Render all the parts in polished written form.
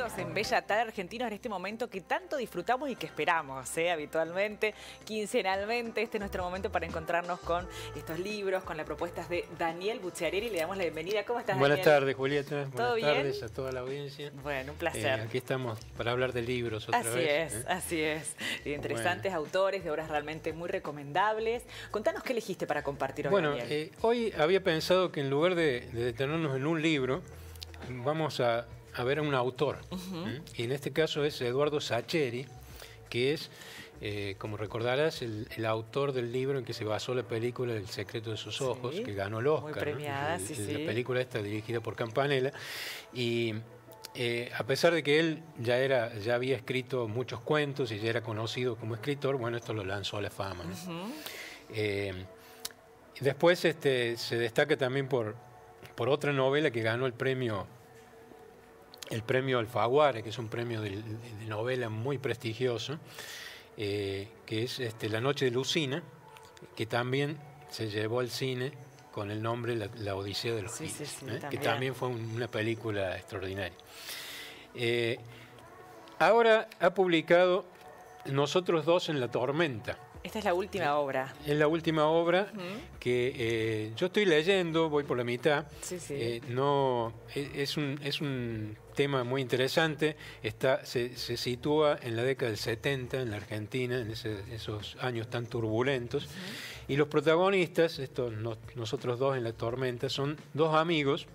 relatos en Bella Tarde Argentinos en este momento que tanto disfrutamos y que esperamos, habitualmente, quincenalmente. Este es nuestro momento para encontrarnos con estos libros, con las propuestas de Daniel Bucciarelli. Le damos la bienvenida. ¿Cómo estás, Buenas Daniel? tardes, Julieta. ¿Todo Buenas bien? tardes a toda la audiencia. Bueno, un placer. Aquí estamos para hablar de libros otra Así vez. es, así es. De interesantes autores, de obras realmente muy recomendables. Contanos qué elegiste para compartir hoy, Bueno, Daniel. hoy había pensado que en lugar de detenernos en un libro, vamos a ver a un autor. Y en este caso es Eduardo Sacheri, que es, como recordarás, el autor del libro en que se basó la película El secreto de sus ojos, que ganó el Oscar. Muy premiada, ¿no? sí. La película esta dirigida por Campanella. Y a pesar de que él ya había escrito muchos cuentos y ya era conocido como escritor, bueno, esto lo lanzó a la fama, ¿no? Después se destaca también por otra novela que ganó el premio Alfaguara, que es un premio de novela muy prestigioso, que es La noche de Lucina, que también se llevó al cine con el nombre La Odisea de los Giles, que también fue una película extraordinaria. Ahora ha publicado Nosotros dos en la tormenta. Esta es la última obra. Es la última obra que yo estoy leyendo, voy por la mitad. Es un tema muy interesante. Se sitúa en la década del 70 en la Argentina, en esos años tan turbulentos. Y los protagonistas, nosotros dos en la tormenta, son dos amigos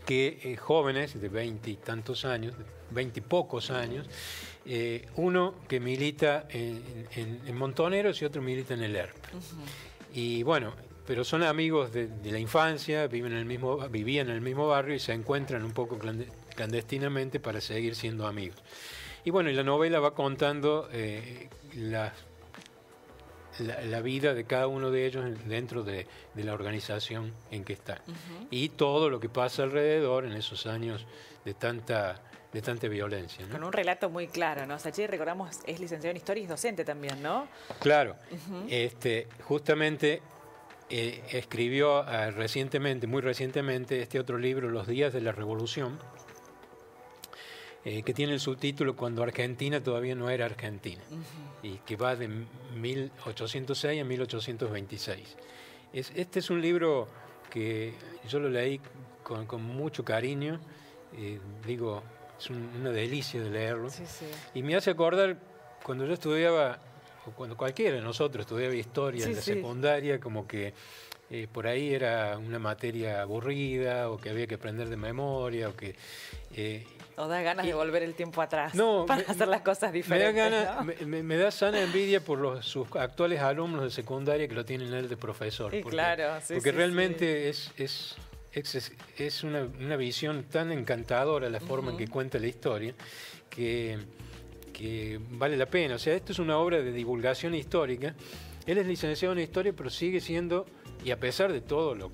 que jóvenes de 20 y tantos años, 20 y pocos años, uno que milita en Montoneros y otro milita en el ERP. Y bueno, pero son amigos de la infancia, vivían en el mismo barrio y se encuentran un poco clandestinamente para seguir siendo amigos. Y bueno, y la novela va contando la vida de cada uno de ellos dentro de la organización en que están. Y todo lo que pasa alrededor en esos años de tanta violencia, ¿no? Con un relato muy claro, ¿no? Sacheri, recordamos, es licenciado en Historia y es docente también, ¿no? Claro. Justamente escribió muy recientemente, este otro libro, Los días de la Revolución, que tiene el subtítulo Cuando Argentina todavía no era Argentina, y que va de 1806 a 1826. Este es un libro que yo lo leí con mucho cariño, es una delicia de leerlo, y me hace acordar cuando yo estudiaba, o cuando cualquiera de nosotros estudiaba historia en la secundaria, como que por ahí era una materia aburrida, o que había que aprender de memoria, o da ganas de volver el tiempo atrás para hacer las cosas diferentes. Me da sana envidia por sus actuales alumnos de secundaria que lo tienen él de profesor. Porque realmente es una visión tan encantadora la forma en que cuenta la historia que vale la pena. O sea, esto es una obra de divulgación histórica. Él es licenciado en Historia, pero sigue siendo, y a pesar de todo lo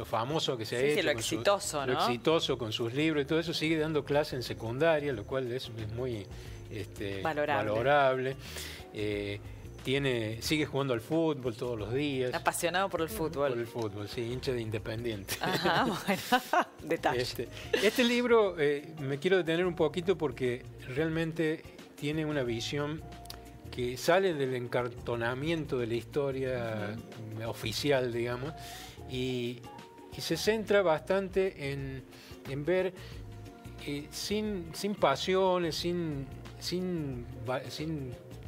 famoso que se ha hecho, lo exitoso, lo exitoso con sus libros y todo eso, sigue dando clase en secundaria, lo cual es muy valorable. Sigue jugando al fútbol todos los días. Apasionado por el fútbol. Por el fútbol, sí, hincha de Independiente. Ajá, bueno, detalle. Este libro me quiero detener un poquito porque realmente tiene una visión que sale del encartonamiento de la historia oficial, digamos, y se centra bastante en ver sin pasiones, sin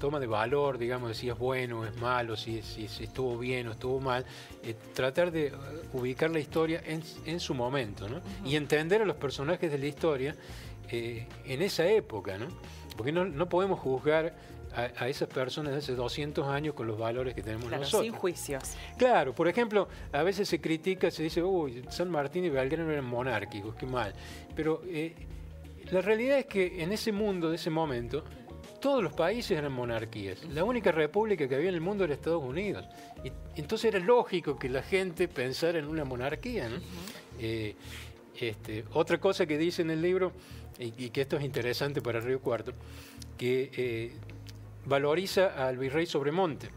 toma de valor, digamos, de si es bueno o es malo, si estuvo bien o estuvo mal, tratar de ubicar la historia en su momento, ¿no? Y entender a los personajes de la historia en esa época, ¿no? Porque no podemos juzgar a esas personas de hace 200 años con los valores que tenemos nosotros. Sin juicios. Claro, por ejemplo, a veces se critica, se dice, uy, San Martín y Belgrano eran monárquicos, qué mal. Pero la realidad es que en ese mundo, de ese momento, todos los países eran monarquías. La única república que había en el mundo era Estados Unidos. Y entonces era lógico que la gente pensara en una monarquía, ¿no? Otra cosa que dice en el libro, y que esto es interesante para Río Cuarto, que valoriza al virrey Sobremonte,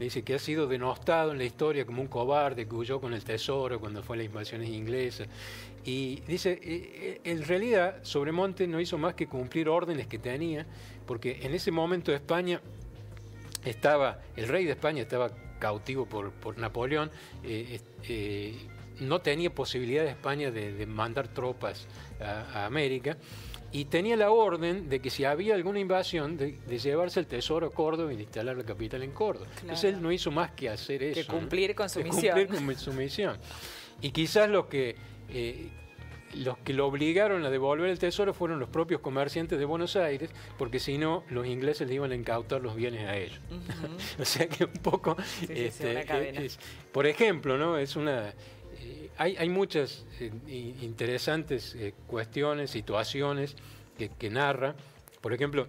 le dice que ha sido denostado en la historia como un cobarde que huyó con el tesoro cuando fue a las invasiones inglesas. Y dice, en realidad Sobremonte no hizo más que cumplir órdenes que tenía, porque en ese momento España el rey de España estaba cautivo por Napoleón, no tenía posibilidad de España de mandar tropas a América, y tenía la orden de que si había alguna invasión, de llevarse el tesoro a Córdoba y de instalar la capital en Córdoba. Claro. Entonces él no hizo más que hacer eso. Que cumplir con su misión. Cumplir con su misión. Y quizás los que lo obligaron a devolver el tesoro fueron los propios comerciantes de Buenos Aires, porque si no, los ingleses le iban a incautar los bienes a ellos. O sea que un poco... una cadena. Por ejemplo, ¿no? Hay muchas interesantes cuestiones, situaciones que narra. Por ejemplo,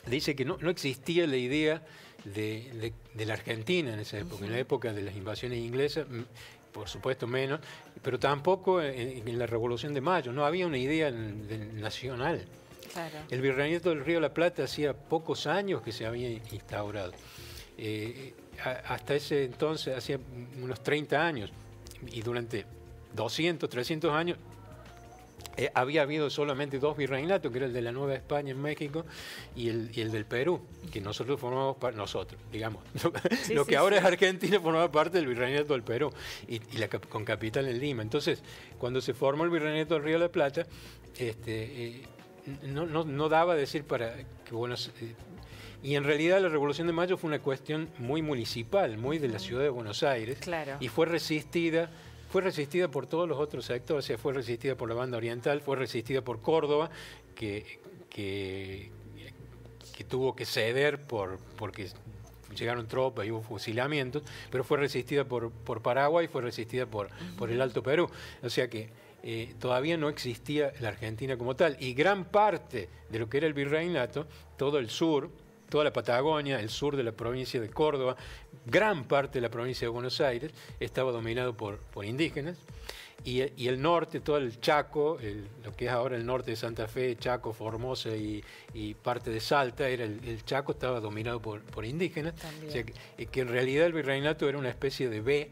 dice que no existía la idea de la Argentina en esa época, en la época de las invasiones inglesas, por supuesto menos, pero tampoco en la Revolución de Mayo, no había una idea nacional. Claro. El Virreinato del Río de la Plata hacía pocos años que se había instaurado. Hasta ese entonces, hacía unos 30 años, y durante 200, 300 años, había habido solamente dos virreinatos, que era el de la Nueva España en México y el del Perú, que nosotros formamos parte, digamos, lo que ahora es Argentina formaba parte del Virreinato del Perú, con capital en Lima. Entonces, cuando se formó el Virreinato del Río de la Plata, no daba decir para que y en realidad la Revolución de Mayo fue una cuestión muy municipal, muy de la ciudad de Buenos Aires, claro. Y fue resistida por todos los otros sectores, o sea, fue resistida por la banda oriental, fue resistida por Córdoba, que tuvo que ceder porque llegaron tropas y hubo fusilamientos, pero fue resistida por Paraguay, fue resistida por el Alto Perú. O sea que todavía no existía la Argentina como tal, y gran parte de lo que era el virreinato, todo el sur, toda la Patagonia, el sur de la provincia de Córdoba, gran parte de la provincia de Buenos Aires estaba dominado por indígenas, y el norte, todo el Chaco, lo que es ahora el norte de Santa Fe, Chaco, Formosa y parte de Salta, el Chaco estaba dominado por indígenas. O sea, que en realidad el virreinato era una especie de B,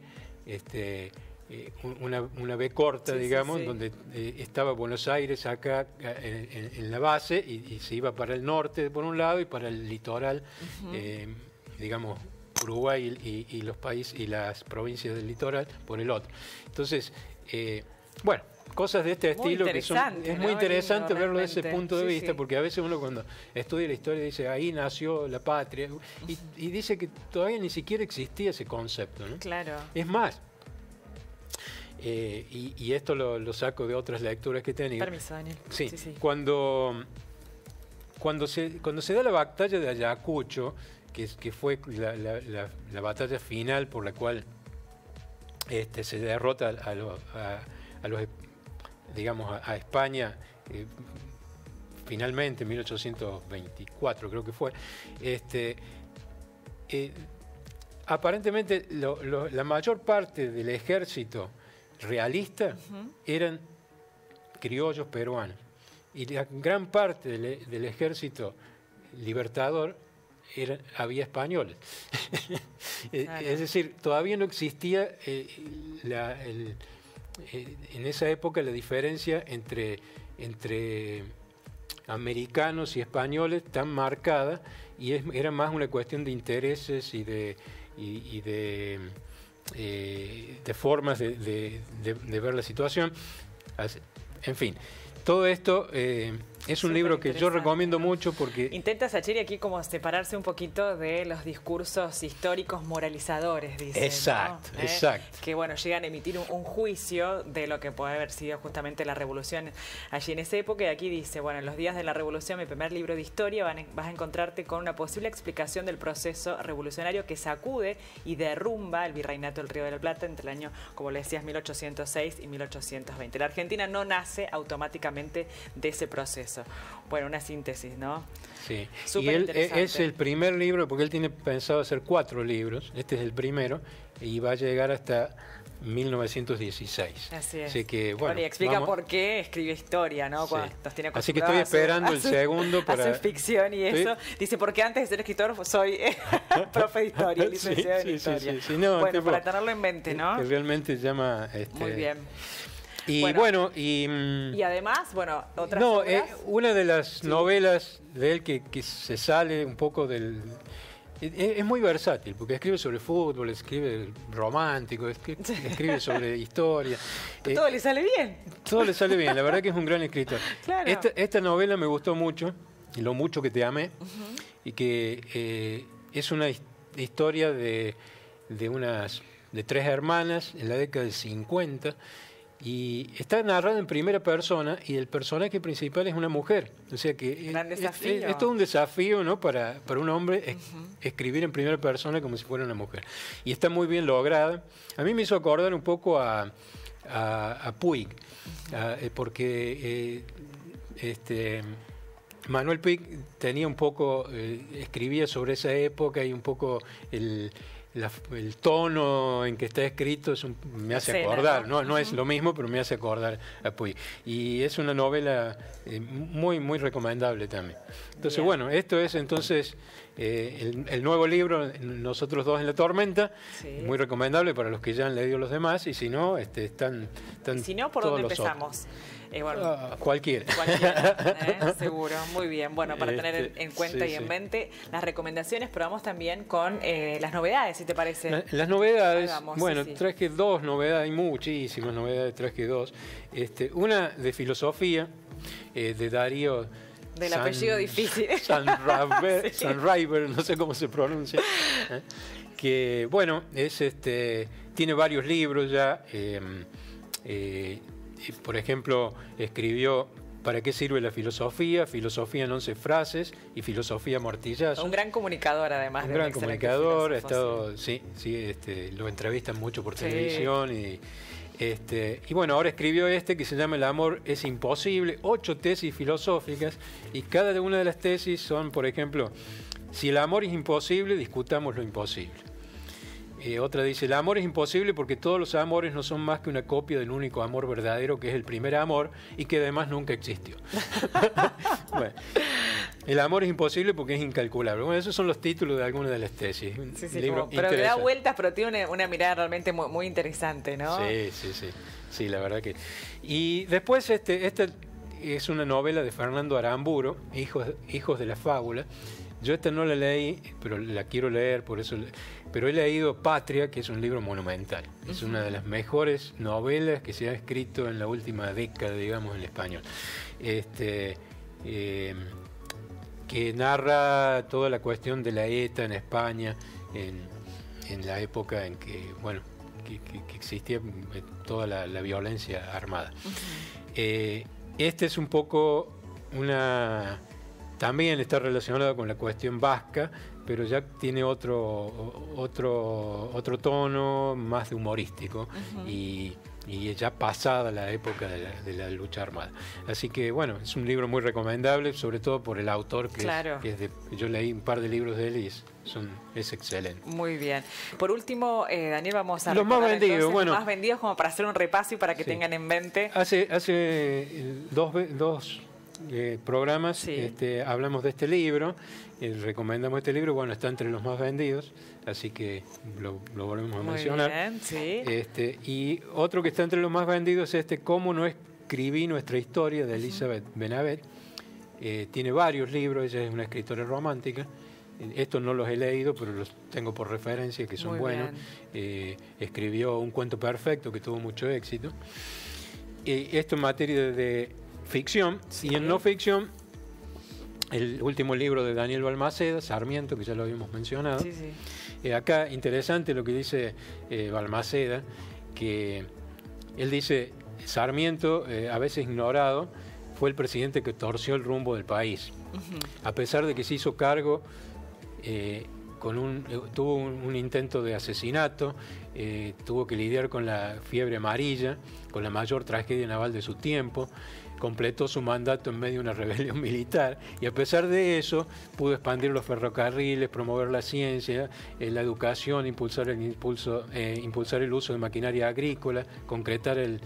una B corta, digamos, donde estaba Buenos Aires acá en la base, y se iba para el norte por un lado y para el litoral, digamos, Uruguay y los países y las provincias del litoral por el otro. Entonces, bueno, cosas de este estilo que es muy interesante verlo desde ese punto de vista, porque a veces uno cuando estudia la historia dice, ahí nació la patria, y dice que todavía ni siquiera existía ese concepto, ¿no? Claro. Es más, y esto lo saco de otras lecturas que he tenido. Permiso, Daniel. Sí. Cuando se da la batalla de Ayacucho, que fue la batalla final por la cual se derrota a España, finalmente en 1824 creo que fue, aparentemente la mayor parte del ejército realista eran criollos peruanos, y la gran parte del ejército libertador había españoles. Claro. Es decir, todavía no existía en esa época la diferencia entre americanos y españoles tan marcada, y era más una cuestión de intereses y de formas de ver la situación. En fin, todo esto es un libro que yo recomiendo mucho porque... Intenta Sacheri aquí como separarse un poquito de los discursos históricos moralizadores, dice. Exacto, ¿no? exacto. Que bueno, llegan a emitir un juicio de lo que puede haber sido justamente la revolución allí en esa época. Y aquí dice, bueno, en los días de la revolución, mi primer libro de historia, vas a encontrarte con una posible explicación del proceso revolucionario que sacude y derrumba el virreinato del Río de la Plata entre el año, como le decías, 1806 y 1820. La Argentina no nace automáticamente de ese proceso. Bueno, una síntesis, ¿no? Sí. Súper y él interesante. es el primer libro, porque él tiene pensado hacer 4 libros. Este es el primero, y va a llegar hasta 1916. Así es. Así que, bueno, y explica por qué escribe historia, ¿no? Sí. Nos tiene Así que estoy esperando el segundo para... hacer ficción y eso. Dice, porque antes de ser escritor soy profe de historia, licenciado en historia. Sí. No, bueno, para tenerlo en mente, ¿no? Que realmente llama... Muy bien. Y y además, bueno, otras no, obras. una de las novelas de él que se sale un poco del... Es muy versátil, porque escribe sobre fútbol, escribe romántico, escribe sobre historia. Todo le sale bien. Todo le sale bien, la verdad que es un gran escritor. Claro. Esta novela me gustó mucho, y Lo mucho que te amé, y que es una historia de tres hermanas en la década del 50, y está narrado en primera persona y el personaje principal es una mujer. O sea que es todo un desafío, ¿no? para un hombre escribir en primera persona como si fuera una mujer. Y está muy bien lograda. A mí me hizo acordar un poco a Puig, porque Manuel Puig tenía un poco, escribía sobre esa época y un poco el tono en que está escrito me hace acordar, no es lo mismo, pero me hace acordar a Puig. Y es una novela muy, muy recomendable también. Entonces, bien. Bueno, esto es entonces el nuevo libro, Nosotros dos en la tormenta, muy recomendable para los que ya han leído los demás, y si no, están si no, ¿por dónde empezamos? Cualquiera. Seguro, muy bien. Bueno, para tener en cuenta y en mente las recomendaciones, pero vamos también con las novedades, si te parece. Las novedades, traje dos novedades, hay muchísimas novedades, traje dos. Una de filosofía, de Darío... Del apellido difícil. Sanriver, no sé cómo se pronuncia. Que, bueno, tiene varios libros ya. Por ejemplo, escribió ¿Para qué sirve la filosofía? Filosofía en 11 frases y filosofía mortillazo. Un gran comunicador, además. Un gran comunicador, ha estado, lo entrevistan mucho por televisión y bueno, ahora escribió que se llama El amor es imposible, 8 tesis filosóficas, y cada una de las tesis son, por ejemplo, si el amor es imposible, discutamos lo imposible. Otra dice, el amor es imposible porque todos los amores no son más que una copia del único amor verdadero, que es el primer amor, y que además nunca existió. Bueno, el amor es imposible porque es incalculable. Bueno, esos son los títulos de algunas de las tesis. Pero que da vueltas, pero tiene una mirada realmente muy, muy interesante, ¿no? Sí, la verdad que... Y después esta es una novela de Fernando Aramburu, Hijos de la Fábula. Yo esta no la leí, pero la quiero leer, por eso... Pero he leído Patria, que es un libro monumental. Es una de las mejores novelas que se ha escrito en la última década, digamos, en español. Que narra toda la cuestión de la ETA en España, en la época en que, bueno, que existía toda la violencia armada. Es un poco también está relacionado con la cuestión vasca, pero ya tiene otro tono más de humorístico y ya pasada la época de la lucha armada. Así que bueno, es un libro muy recomendable, sobre todo por el autor que yo leí un par de libros de él y es excelente. Muy bien. Por último, Daniel, vamos a los más vendidos, los más vendidos, como para hacer un repaso y para que tengan en mente. Hace dos programas hablamos de este libro, recomendamos este libro, bueno, está entre los más vendidos, así que lo volvemos a mencionar. Bien, sí. Y otro que está entre los más vendidos es Cómo no escribí nuestra historia, de Elizabeth Benavent. Tiene varios libros, ella es una escritora romántica. Estos no los he leído, pero los tengo por referencia, que son buenos. Escribió Un cuento perfecto, que tuvo mucho éxito. Esto en materia de ficción, y en no ficción, el último libro de Daniel Balmaceda, Sarmiento, que ya lo habíamos mencionado. Acá interesante lo que dice Balmaceda, que él dice, Sarmiento, a veces ignorado, fue el presidente que torció el rumbo del país. A pesar de que se hizo cargo, tuvo un intento de asesinato, tuvo que lidiar con la fiebre amarilla, con la mayor tragedia naval de su tiempo, completó su mandato en medio de una rebelión militar y a pesar de eso pudo expandir los ferrocarriles, promover la ciencia, la educación, impulsar el uso de maquinaria agrícola, concretar el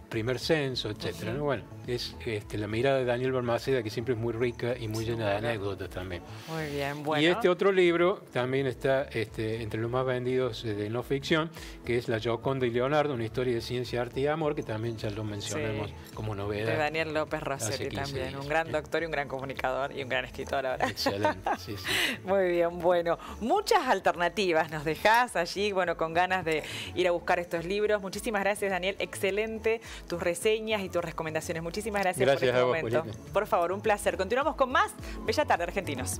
primer censo, etcétera, ¿no? Bueno, es la mirada de Daniel Balmaceda, que siempre es muy rica y muy llena de anécdotas también. Muy bien, bueno. Y este otro libro también está entre los más vendidos de no ficción, que es La Gioconda y Leonardo, una historia de ciencia, arte y amor, que también ya lo mencionamos como novedad. De Daniel López Rossetti también, días. Un gran doctor y un gran comunicador y un gran escritor ahora. Excelente, sí. Muy bien, bueno, muchas alternativas nos dejás allí, bueno, con ganas de ir a buscar estos libros. Muchísimas gracias, Daniel, excelente tus reseñas y tus recomendaciones. Muchísimas gracias por este momento. Por favor, un placer. Continuamos con más Bella Tarde, argentinos.